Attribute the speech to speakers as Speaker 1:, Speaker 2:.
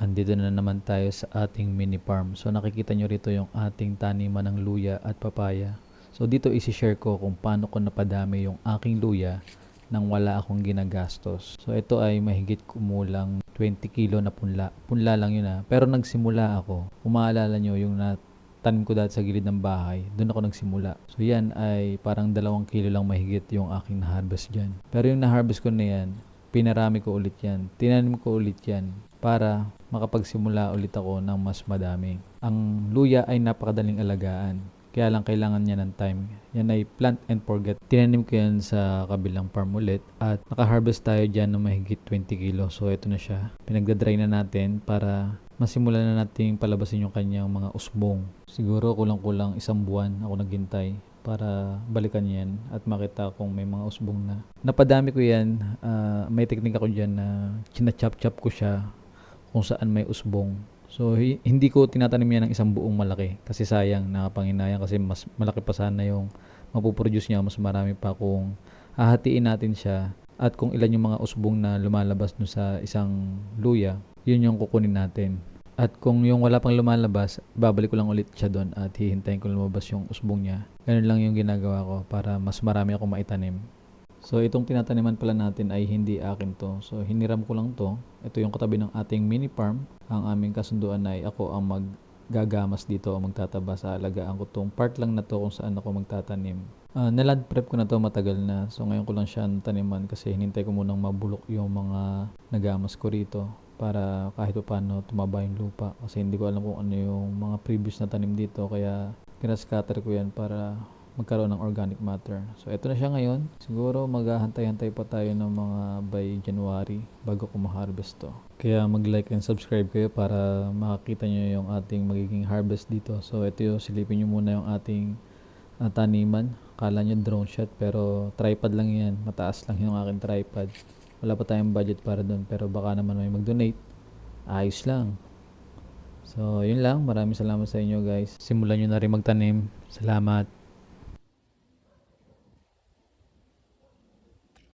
Speaker 1: Andito na naman tayo sa ating mini farm. So nakikita nyo rito yung ating taniman ng luya at papaya. So dito isi-share ko kung paano ko napadami yung aking luya nang wala akong ginagastos. So ito ay mahigit kumulang 20 kilo na punla. Punla lang yun pero nagsimula ako. Kung maalala nyo yung tanim ko dati sa gilid ng bahay, doon ako nagsimula. So yan ay parang 2 kilo lang mahigit yung aking na-harvest dyan. Pero yung na-harvest ko na yan, pinarami ko ulit yan. Tinanim ko ulit yan para makapagsimula ulit ako ng mas madami. Ang luya ay napakadaling alagaan. Kaya lang kailangan niya ng time. Yan ay plant and forget. Tinanim ko yan sa kabilang farm ulit at naka-harvest tayo dyan ng mahigit 20 kilo. So ito na siya. Pinagdadry na natin para masimulan na natin palabasin yung kanyang mga usbong. Siguro kulang-kulang 1 buwan ako naghintay para balikan yan at makita kung may mga usbong na. Napadami ko yan. May teknik ako dyan na china-chop-chop ko siya kung saan may usbong. So, hindi ko tinatanim yan ng isang buong malaki kasi sayang, nakapanginayang kasi mas malaki pa sana yung mapuproduce niya, mas marami pa kung hahatiin natin siya at kung ilan yung mga usbong na lumalabas no sa isang luya, yun yung kukunin natin. At kung yung wala pang lumalabas, babalik ko lang ulit siya doon at hihintayin ko lumabas yung usbong niya. Ganun lang yung ginagawa ko para mas marami akong maitanim. So itong tinataniman pala natin ay hindi akin to. So hiniram ko lang to. Ito yung katabi ng ating mini farm. Ang aming kasunduan ay ako ang maggagamas dito o magtataba sa alagaan ko tong part lang na to kung saan ako magtatanim. Naland prep ko na to matagal na. So ngayon ko lang siya taniman kasi hinintay ko munang mabulok yung mga nagamas ko rito para kahit paano tumaba yung lupa. Kasi hindi ko alam kung ano yung mga previous na tanim dito kaya kinascatter ko yan para magkaroon ng organic matter. So, ito na siya ngayon. Siguro maghahantay-hantay pa tayo ng mga by January bago ko ma-harvest to. Kaya mag-like and subscribe kayo para makakita nyo yung ating magiging harvest dito. So, ito yung silipin nyo muna yung ating taniman. Kala nyo drone shot pero tripod lang yan. Mataas lang yung aking tripod. Wala pa tayong budget para doon pero baka naman may mag-donate. Ayos lang. So, yun lang. Maraming salamat sa inyo guys. Simulan nyo na rin magtanim. Salamat.